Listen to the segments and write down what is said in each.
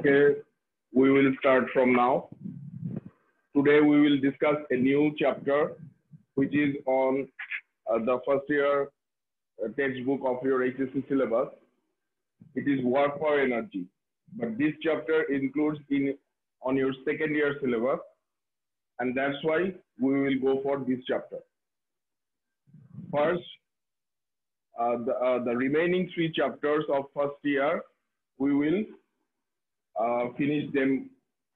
Okay, we will start from now. Today we will discuss a new chapter which is on the first year textbook of your HSC syllabus. It is work for energy, but this chapter includes on your second year syllabus, and that's why we will go for this chapter. First, the remaining three chapters of first year, we will finish them,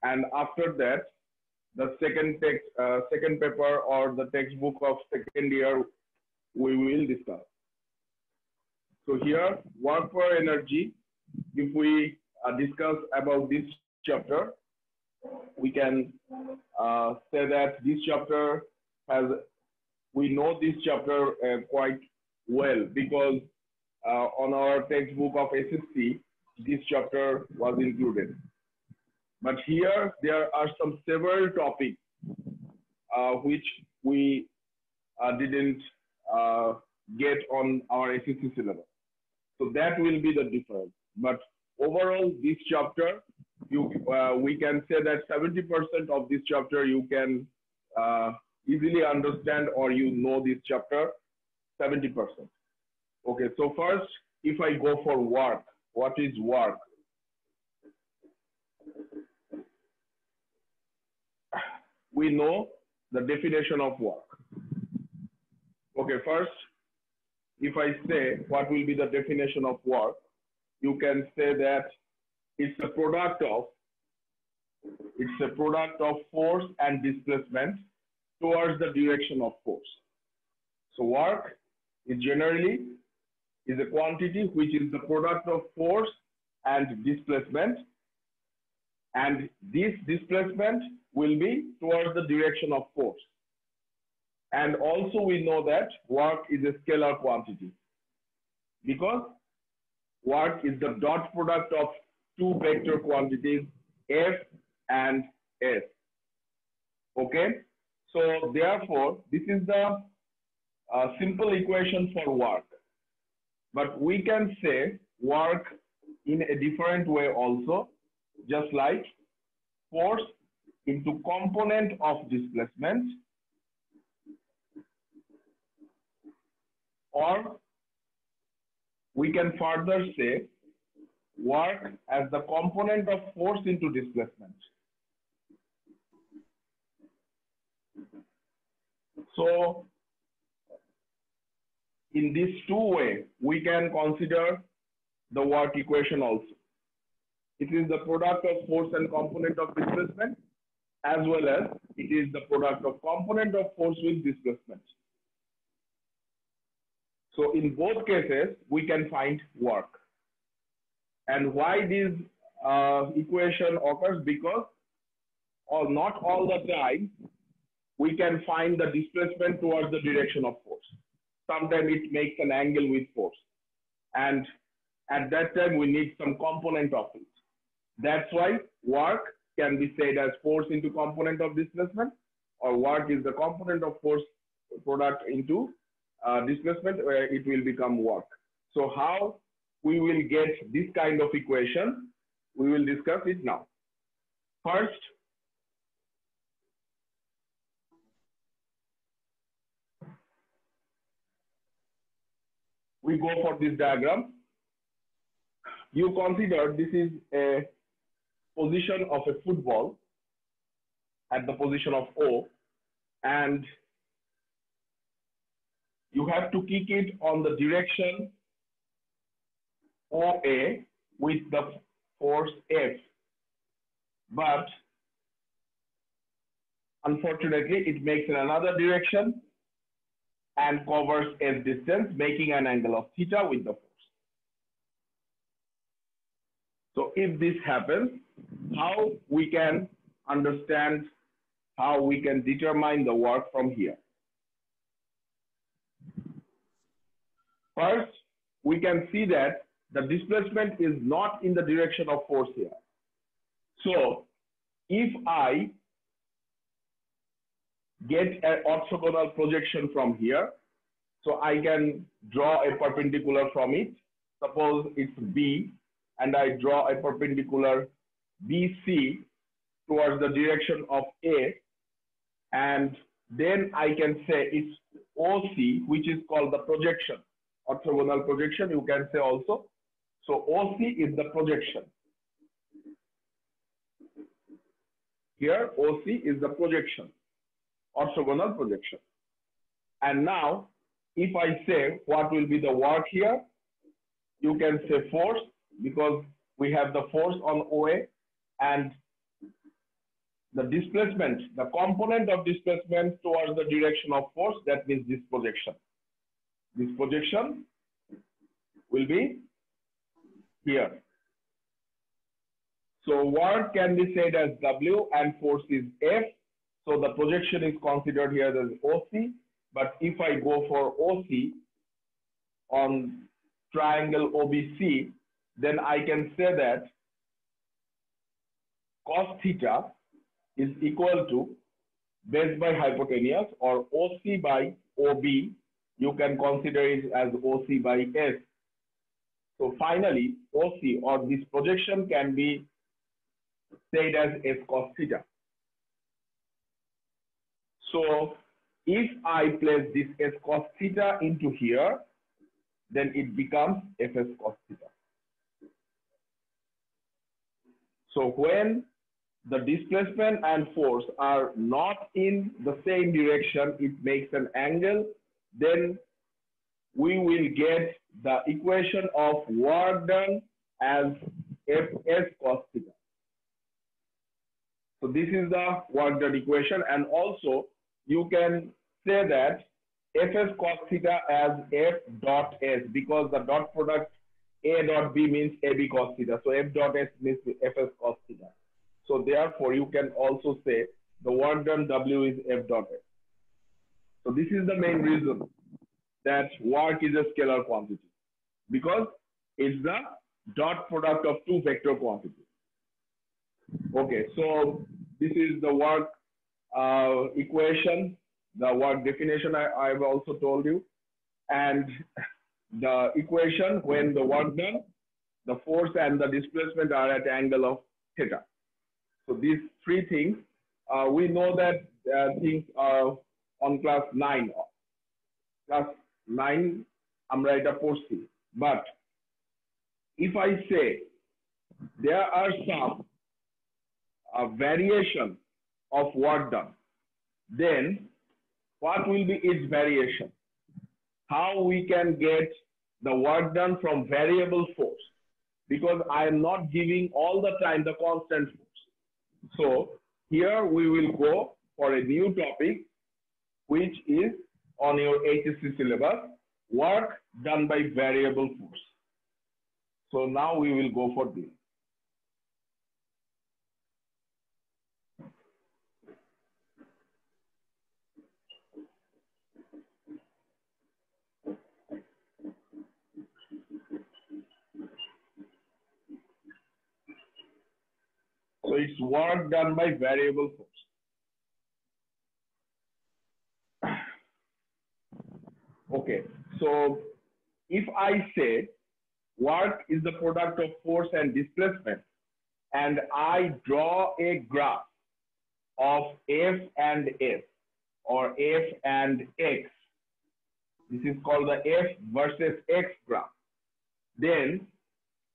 and after that, the second paper or the textbook of second year, we will discuss. So here, work for energy, if we discuss about this chapter, we can say that this chapter we know this chapter quite well because on our textbook of SSC, this chapter was included. But here, there are several topics which we didn't get on our SSC syllabus. So that will be the difference. But overall, this chapter, we can say that 70% of this chapter you can easily understand, or you know this chapter, 70%. Okay, so first, if I go for work, what is work? We know the definition of work. Okay, first, if I say what will be the definition of work, you can say that it's a product of force and displacement towards the direction of force. So work is generally a quantity which is the product of force and displacement, and this displacement will be towards the direction of force. And also we know that work is a scalar quantity because work is the dot product of two vector quantities F and S. Okay, so therefore this is the simple equation for work. But we can say work in a different way also, just like force into component of displacement, or we can further say work as the component of force into displacement. So in these two ways, we can consider the work equation also. It is the product of force and component of displacement, as well as it is the product of component of force with displacement. So in both cases, we can find work. And why this equation occurs? Because not all the time we can find the displacement towards the direction of force. Sometimes it makes an angle with force. And at that time, we need some component of it. That's why work can be said as force into component of displacement, or work is the component of force product into displacement, where it will become work. So how we will get this kind of equation, we will discuss it now. First, we go for this diagram. You consider this is a position of a football at the position of O, and you have to kick it on the direction OA with the force F. But unfortunately, it makes in another direction and covers S distance, making an angle of theta with the force. So if this happens, how we can understand, how we can determine the work from here? First, we can see that the displacement is not in the direction of force here. So if I get an orthogonal projection from here, so I can draw a perpendicular from it. Suppose it's B, and I draw a perpendicular BC towards the direction of A, and then I can say it's OC, which is called the projection, orthogonal projection, you can say also. So OC is the projection. Here, OC is the projection, orthogonal projection. And now, if I say what will be the work here, you can say force, because we have the force on OA, and the displacement, the component of displacement towards the direction of force, that means this projection. This projection will be here. So work can be said as W and force is F. So the projection is considered here as OC. But if I go for OC on triangle OBC, then I can say that cos theta is equal to base by hypotenuse, or OC by OB. You can consider it as OC by S. So finally, OC or this projection can be said as S cos theta. So if I place this S cos theta into here, then it becomes Fs cos theta. So when the displacement and force are not in the same direction, it makes an angle, then we will get the equation of work done as Fs cos theta. So this is the work done equation, and also you can say that Fs cos theta as F dot S, because the dot product A dot B means AB cos theta. So F dot S means Fs cos theta. So therefore you can also say the work done W is F dot S. So this is the main reason that work is a scalar quantity, because it's the dot product of two vector quantities. Okay, so this is the work equation, the work definition I've also told you, and the equation when the work done, the force and the displacement are at angle of theta. So these three things, we know that things are on class 9. Class 9, Amrita Porsi. But if I say there are some variation of work done, then what will be its variation? How we can get the work done from variable force? Because I am not giving all the time the constant force. So here we will go for a new topic, which is on your HSC syllabus, work done by variable force. So now we will go for this. So it's work done by variable force. Okay, so if I say work is the product of force and displacement, and I draw a graph of F and S, or F and X, this is called the F versus X graph. Then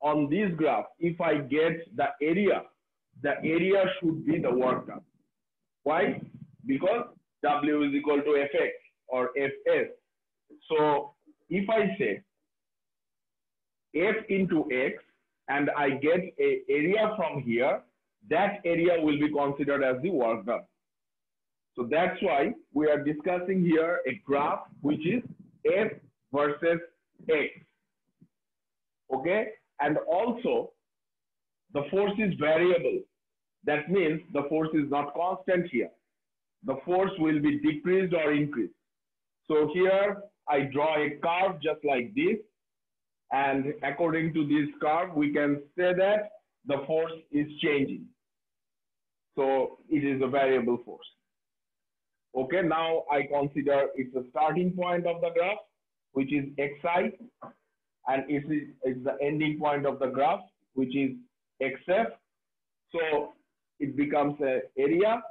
on this graph, if I get the area should be the work done. Why? Because W is equal to Fx or Fs. So if I say F into X and I get an area from here, that area will be considered as the work done. So that's why we are discussing here a graph which is F versus X. Okay, and also the force is variable. That means the force is not constant here. The force will be decreased or increased. So here I draw a curve just like this, and according to this curve we can say that the force is changing. So it is a variable force. Okay, now I consider it's the starting point of the graph, which is xi, and it's the ending point of the graph, which is xf. So it becomes an area,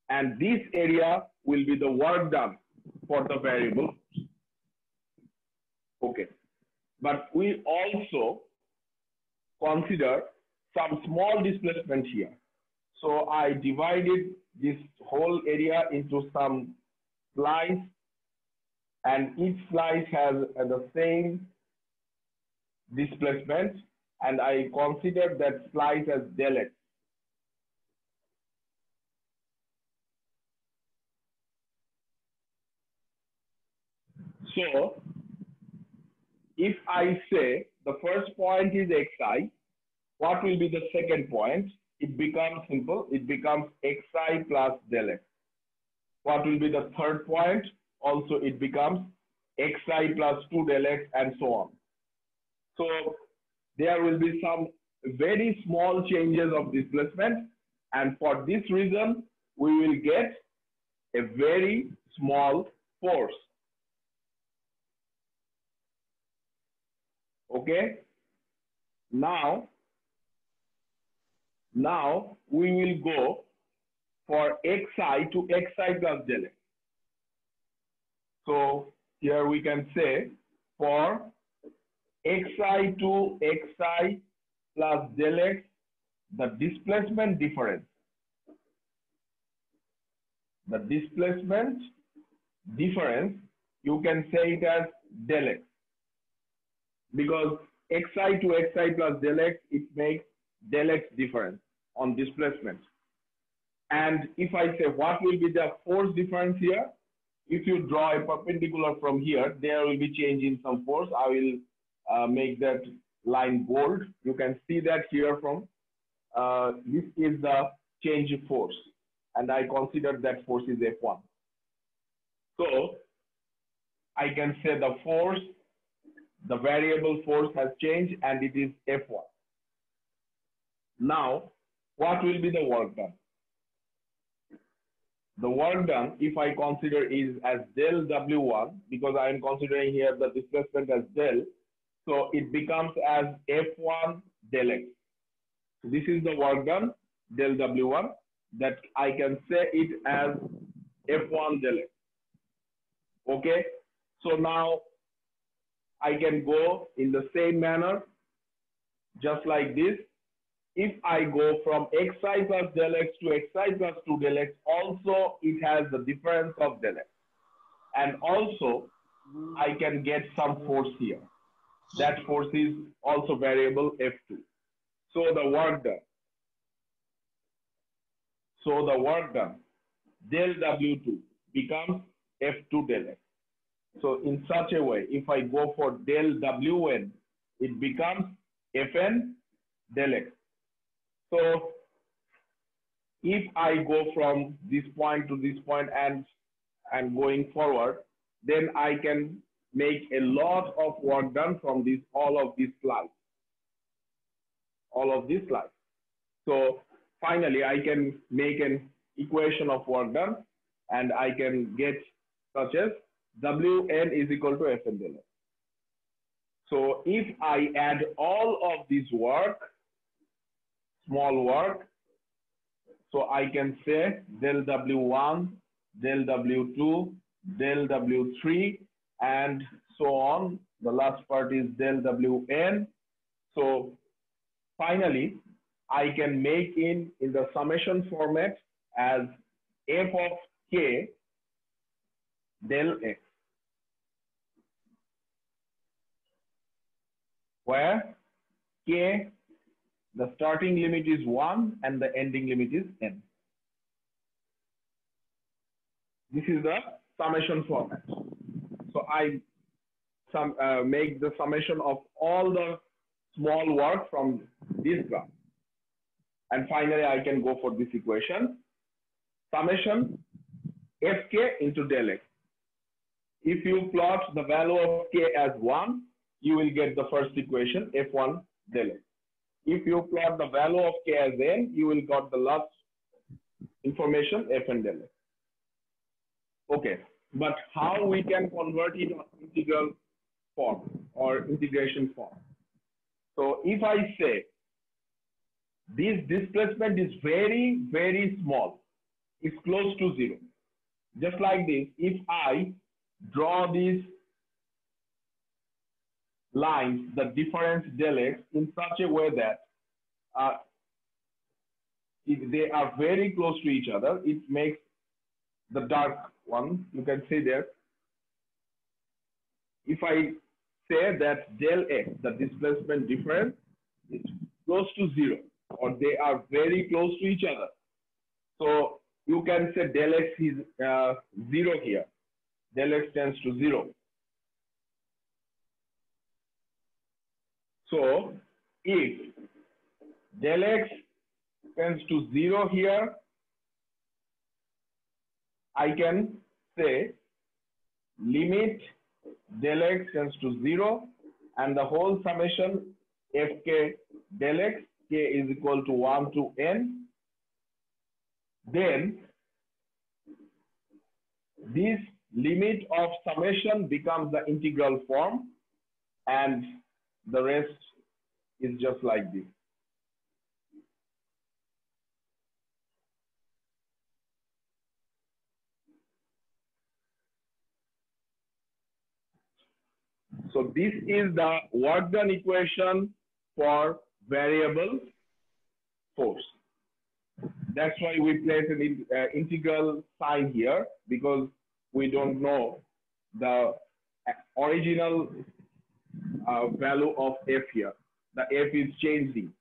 and this area will be the work done for the variable. Okay. But we also consider some small displacement here. So I divided this whole area into some slice, and each slice has the same displacement, and I consider that slice as del x. So if I say the first point is xi, what will be the second point? It becomes simple. It becomes xi plus del x. What will be the third point? Also, it becomes xi plus 2 del x, and so on. So there will be some very small changes of displacement, and for this reason, we will get a very small force. Okay. Now we will go for xi to xi plus del x. So here we can say for xi to xi plus del x, the displacement difference. The displacement difference, you can say it as del x, because xi to xi plus del x, it makes del x difference on displacement. And if I say what will be the force difference here, if you draw a perpendicular from here, there will be change in some force. I will make that line bold. You can see that here from this is the change in force, and I consider that force is F1. So I can say the force, the variable force has changed, and it is F1. Now, what will be the work done? The work done, if I consider, is as del W1, because I am considering here the displacement as del, so it becomes as F1 del x. So this is the work done, del W1, that I can say it as F1 del x. Okay, so now I can go in the same manner, just like this. If I go from xi plus del x to xi plus 2 del x, also it has the difference of del x. And also, I can get some force here. That force is also variable F2. So the work done. So the work done, del W2 becomes F2 del x. So in such a way, if I go for del Wn, it becomes Fn del x. So if I go from this point to this point and going forward, then I can make a lot of work done from this, all of these slides. All of these slides. So finally, I can make an equation of work done, and I can get such as Wn is equal to Fn del x. So if I add all of this work, small work, so I can say del W1, del W2, del W3, and so on. The last part is del Wn. So finally, I can make in the summation format as f of k del x, where k, the starting limit is 1 and the ending limit is n. This is the summation format. So I make the summation of all the small work from this graph. And finally, I can go for this equation. Summation fk into del x. If you plot the value of k as 1, you will get the first equation, f1 del x. If you plot the value of k as n, you will get the last information, fn del x. Okay, but how we can convert it on integral form or integration form? So if I say this displacement is very, very small. It's close to zero. Just like this, if I draw these lines, the difference del x, in such a way that if they are very close to each other, it makes the dark one, you can see there. If I say that del x, the displacement difference, is close to zero, or they are very close to each other. So you can say del x is 0 here. Del x tends to 0. So if del x tends to 0 here, I can say limit del x tends to 0 and the whole summation fk del x, k is equal to 1 to n. Then this limit of summation becomes the integral form, and the rest is just like this. So this is the work done equation for variable force. That's why we place an integral sign here, because we don't know the original value of f here. The f is changing.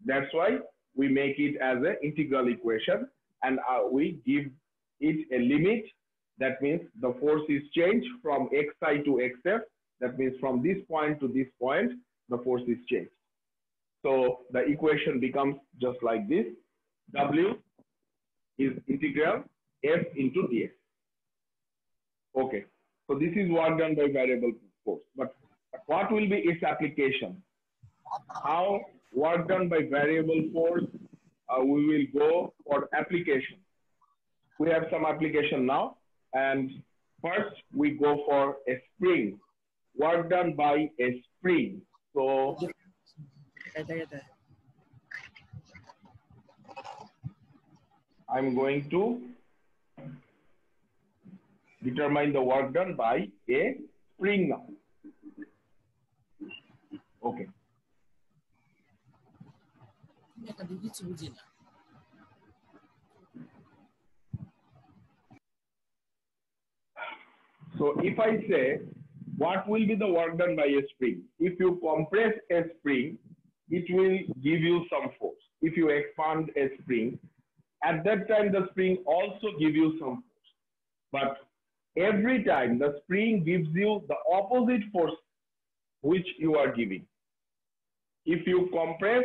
That's why we make it as an integral equation, and we give it a limit. That means the force is changed from xi to xf. That means from this point to this point, the force is changed. So the equation becomes just like this. W is integral f into dx. Okay, so this is work done by variable force. But what will be its application? How work done by variable force? We will go for application. We have some application now, and first we go for a spring. Work done by a spring. So I'm going to determine the work done by a spring now. Okay. So if I say, what will be the work done by a spring? If you compress a spring, it will give you some force. If you expand a spring, at that time the spring also gives you some force. But every time the spring gives you the opposite force which you are giving. If you compress,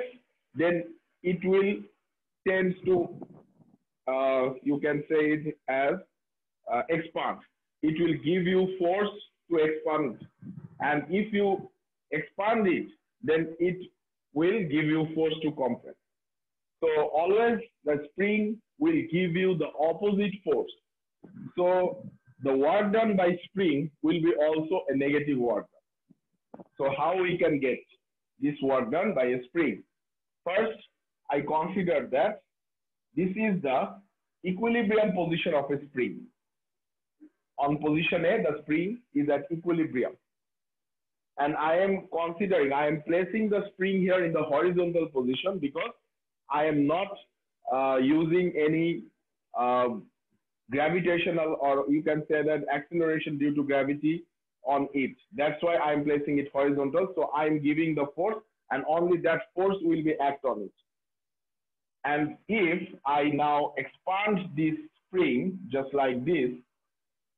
then it will tend to, you can say it as expand. It will give you force to expand. And if you expand it, then it will give you force to compress. So always the spring will give you the opposite force. So the work done by spring will be also a negative work done. So how we can get this work done by a spring? First, I consider that this is the equilibrium position of a spring. On position A, the spring is at equilibrium. And I am placing the spring here in the horizontal position because I am not using any gravitational, or you can say that acceleration due to gravity on it. That's why I'm placing it horizontal. So I'm giving the force, and only that force will be act on it. And if I now expand this spring just like this,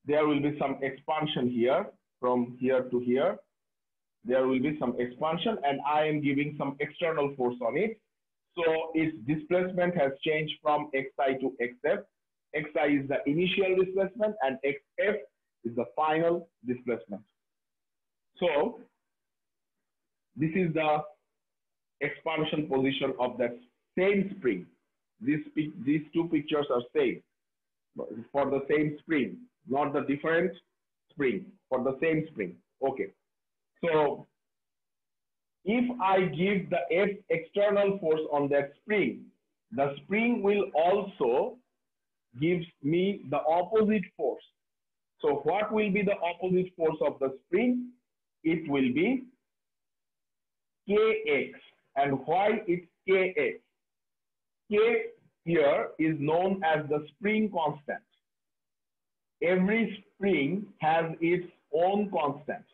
there will be some expansion here from here to here. There will be some expansion, and I am giving some external force on it. So its displacement has changed from xi to xf. Xi is the initial displacement and xf is the final displacement. So this is the expansion position of that same spring. These two pictures are same for the same spring, not the different spring, for the same spring. Okay. So if I give the F external force on that spring, the spring will also give me the opposite force. So what will be the opposite force of the spring? It will be KX. And why it's KX? K here is known as the spring constant. Every spring has its own constant.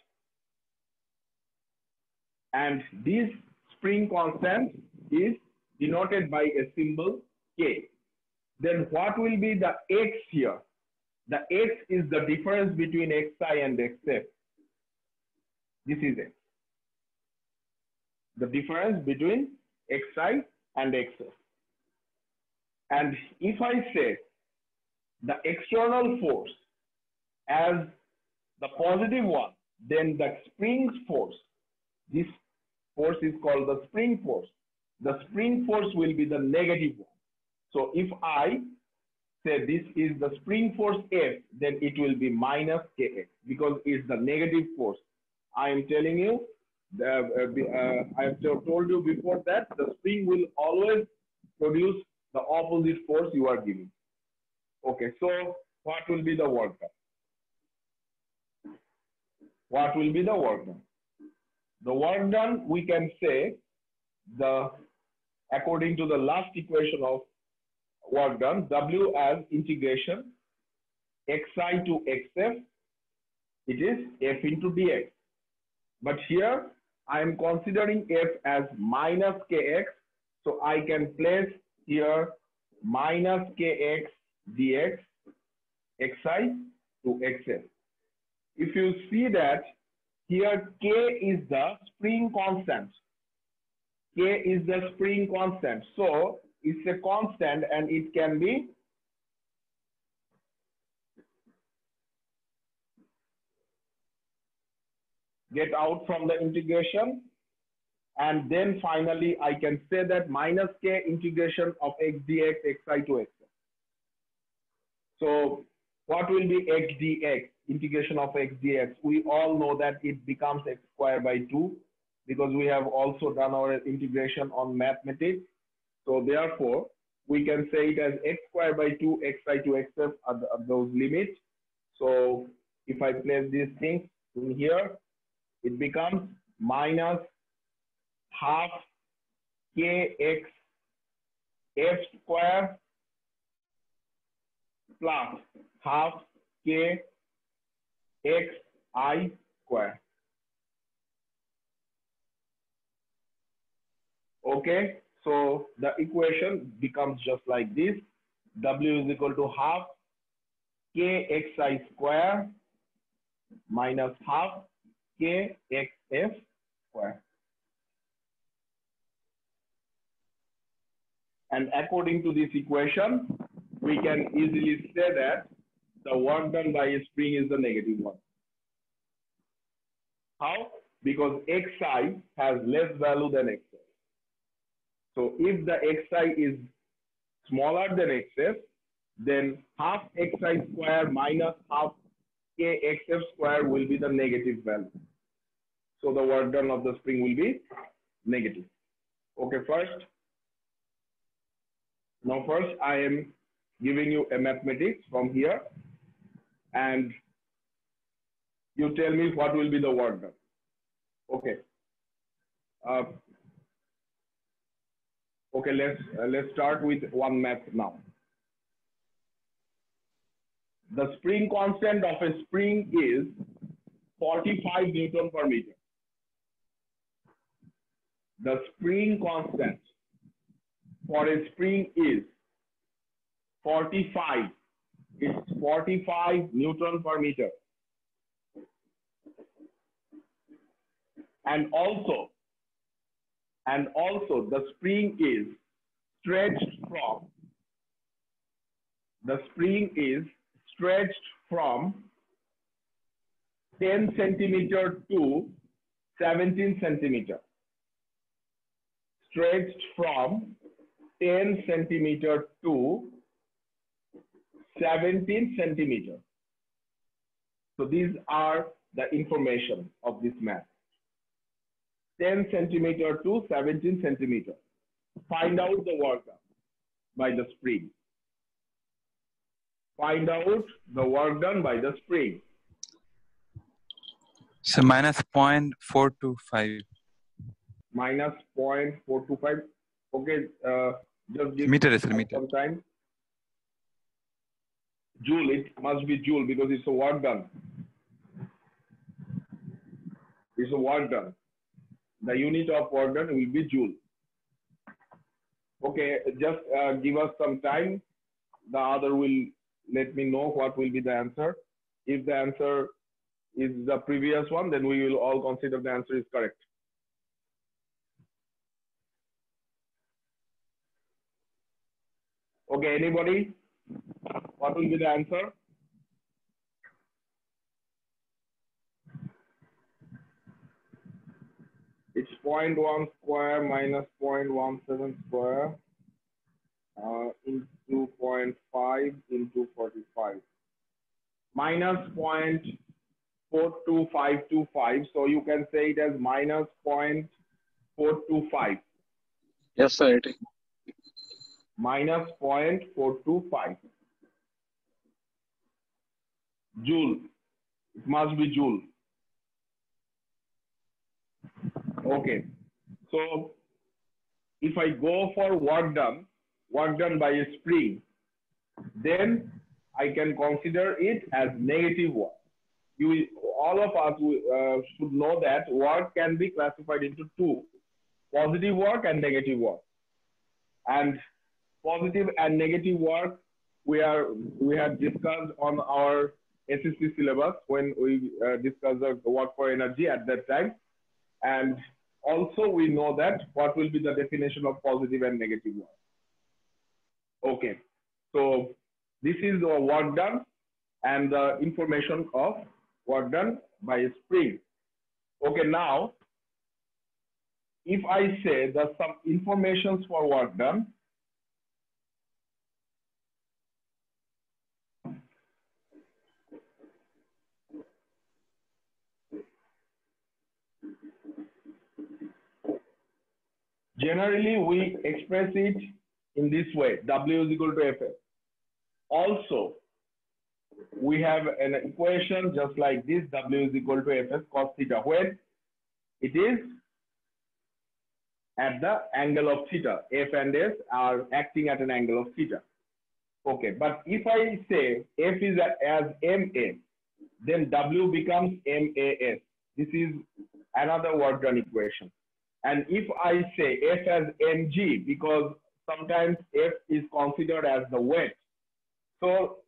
And this spring constant is denoted by a symbol K. Then what will be the X here? The X is the difference between Xi and Xf. This is X. The difference between Xi and Xf. And if I say the external force as the positive one, then the spring's force, this force is called the spring force. The spring force will be the negative one. So if I say this is the spring force F, then it will be minus Kx because it's the negative force. I am telling you, I have told you before that the spring will always produce the opposite force you are giving. Okay, so what will be the work done? What will be the work done? The work done, we can say, according to the last equation of work done, W as integration xi to xf, it is f into dx. But here I am considering f as minus kx, so I can place here minus kx dx xi to xf. If you see that here k is the spring constant. K is the spring constant. So it's a constant and it can be get out from the integration, and then finally I can say that minus k integration of x dx xi to xf. So what will be x dx, integration of x dx? We all know that it becomes x squared by 2 because we have also done our integration on mathematics. So therefore, we can say it as x squared by 2 xi to xf are those limits. So if I place these things in here, it becomes minus half kx f square plus half k x I square. Okay, so the equation becomes just like this. W is equal to half kxi square minus half kxf square. And according to this equation, we can easily say that the work done by a spring is the negative one. How? Because xi has less value than xf. So if the xi is smaller than xf, then half xi square minus half kxf square will be the negative value. So the work done of the spring will be negative. Okay, first I am giving you a mathematics from here, and you tell me what will be the work done. Okay. Okay, let's start with one math now. The spring constant of a spring is 45 Newton per meter. The spring constant for a spring is 45. It's 45 Newton per meter. And also the spring is stretched from 10 centimeter to 17 centimeter. Stretched from 10 centimeter to 17 centimeter. So these are the information of this math. 10 centimeter to 17 centimeter. Find out the work done by the spring. Find out the work done by the spring. So minus 0.425. Minus 0.425. Okay, just give Meter, some time. Joule, it must be joule because it's a work done. It's a work done. The unit of work done will be joule. Okay, just give us some time. The other will let me know what will be the answer. If the answer is the previous one, then we will all consider the answer is correct. Okay, anybody? What will be the answer? It's 0.1 square minus 0.17 square into 0.5 into 45. Minus 0.42525. So you can say it as minus 0.425. Yes, sir. It is. Minus 0.425. Joule. It must be joule. Okay. So if I go for work done by a spring, then I can consider it as negative work. All of us should know that work can be classified into two: positive work and negative work. And positive and negative work we have discussed on our SSC syllabus when we discussed the work for energy at that time. And also we know that what will be the definition of positive and negative work. Okay, so this is the work done and the information of work done by a spring. Okay, now if I say that some informations for work done, generally we express it in this way: W is equal to Fs. Also, we have an equation just like this: W is equal to Fs cos theta, when it is at the angle of theta. F and S are acting at an angle of theta. Okay, but if I say F is as MA, then W becomes MAS. This is another work done equation. And if I say F as mg, because sometimes F is considered as the weight, so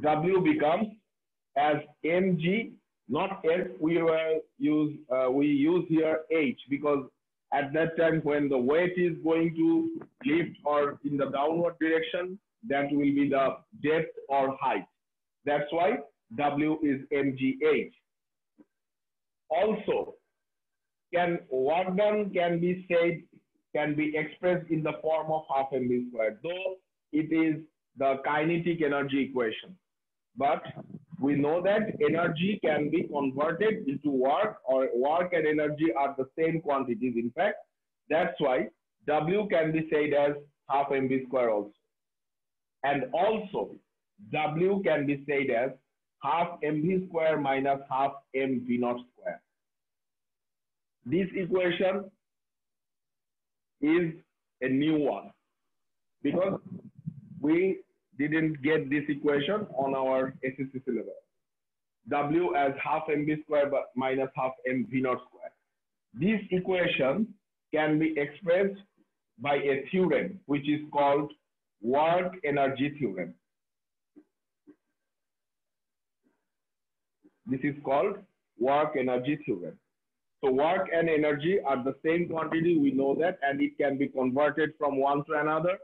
W becomes as mg, not F. We use here h, because at that time when the weight is going to lift or in the downward direction, that will be the depth or height. That's why W is mgh. Also, work done can be expressed in the form of half mv squared, though it is the kinetic energy equation. But we know that energy can be converted into work, or work and energy are the same quantities. In fact, that's why W can be said as half mv square also. And also, W can be said as half mv square minus half mv naught square. This equation is a new one because we didn't get this equation on our SSC syllabus. W as half mv square minus half mv naught square. This equation can be expressed by a theorem which is called work energy theorem. This is called work energy theorem. So work and energy are the same quantity, we know that, and it can be converted from one to another.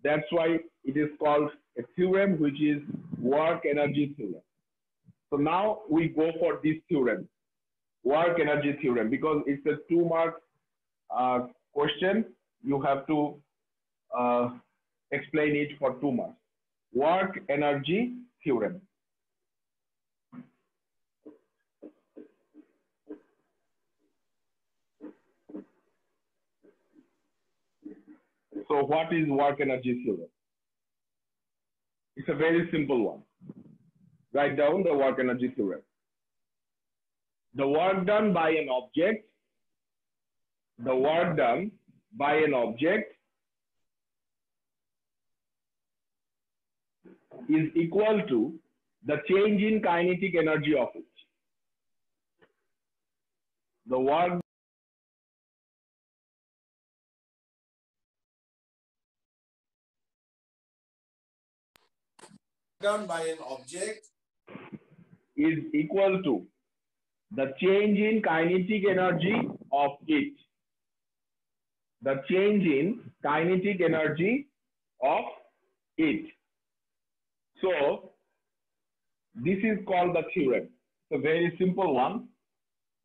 That's why it is called a theorem, which is work energy theorem. So now we go for this theorem, work energy theorem, because it's a 2-mark question. You have to explain it for 2 marks. Work energy theorem. So what is work energy theorem? It's a very simple one. Write down the work energy theorem. The work done by an object, is equal to the change in kinetic energy of it. The work done by an object is equal to the change in kinetic energy of it. The change in kinetic energy of it. So this is called the theorem. It's a very simple one,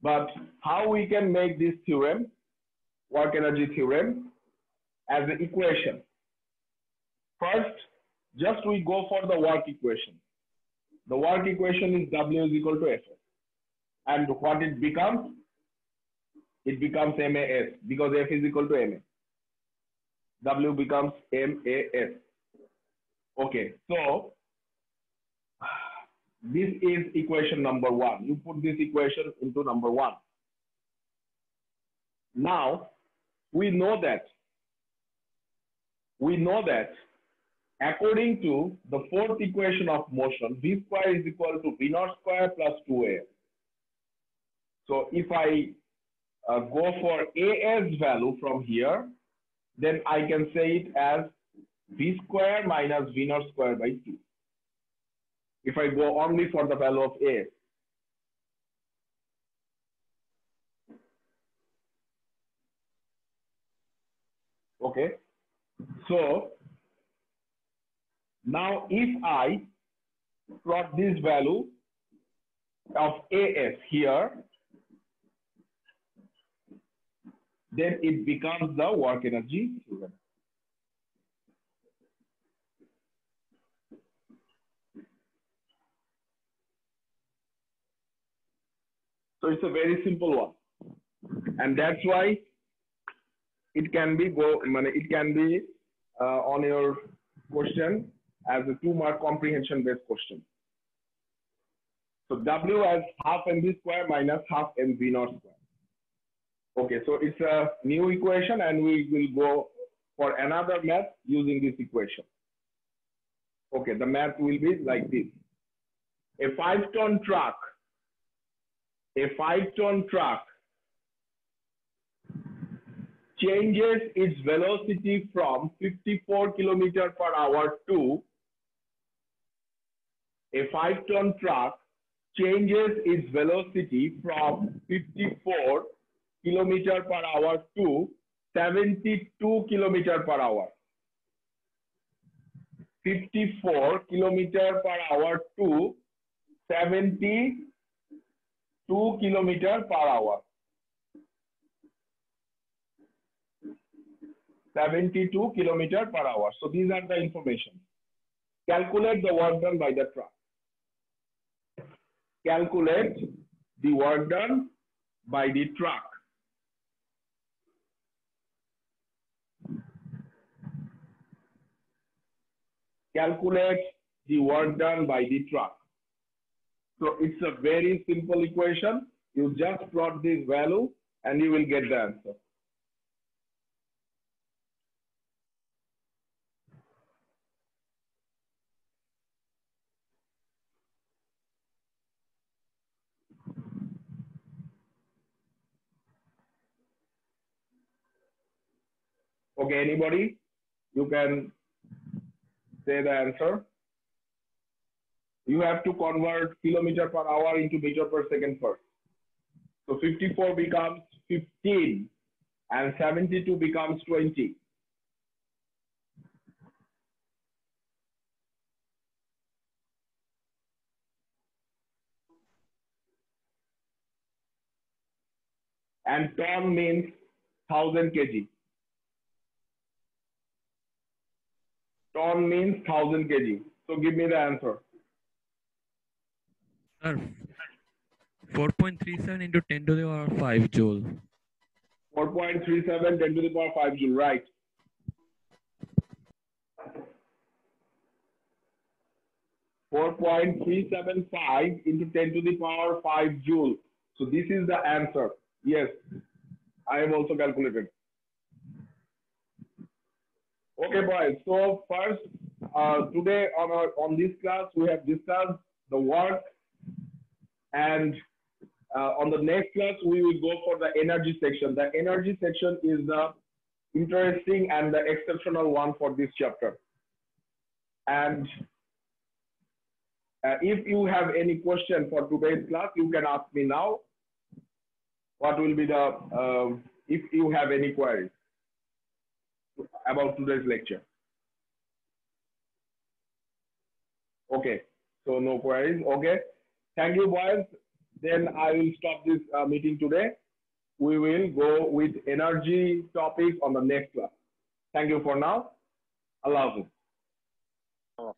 but how we can make this theorem, work energy theorem, as an equation? First, just we go for the work equation. The work equation is W is equal to F. And what it becomes? It becomes MAS because F is equal to MA. W becomes MAS. Okay, so this is equation number 1. You put this equation into number 1. Now, we know that according to the fourth equation of motion, V square is equal to V naught square plus 2A. So if I go for AS value from here, then I can say it as V square minus V naught square by 2. If I go only for the value of A. Okay. So now if I plot this value of AS here, then it becomes the work energy theorem. So it's a very simple one, and that's why it can be on your question as a 2-mark comprehension based question. So W as half mv square minus half mv naught square. Okay, so it's a new equation, and we will go for another math using this equation. Okay, the math will be like this. A 5-ton truck changes its velocity from 54 km per hour to a 5-ton truck changes its velocity from 54 km per hour to 72 km per hour. 54 km per hour to 72 km per hour. 72 km per hour. So these are the information. Calculate the work done by the truck. Calculate the work done by the truck. Calculate the work done by the truck. So it's a very simple equation. You just plot this value and you will get the answer. Okay, anybody? You can say the answer. You have to convert kilometer per hour into meter per second first. So 54 becomes 15 and 72 becomes 20. And ton means 1000 kg. Ton means 1000 kg. So give me the answer. Sir, 4.37 into 10 to the power 5 joule. 4.37 10 to the power 5 joule, right. 4.375 into 10 to the power 5 joule. So this is the answer. Yes, I have also calculated. Okay, boys. So first, today on this class, we have discussed the work, and on the next class, we will go for the energy section. The energy section is the interesting and the exceptional one for this chapter. And if you have any question for today's class, you can ask me now. What will be the, if you have any queries about today's lecture? Okay, so no queries. Okay, thank you, boys. Then I will stop this meeting today. We will go with energy topics on the next class. Thank you for now. Allah Hafiz.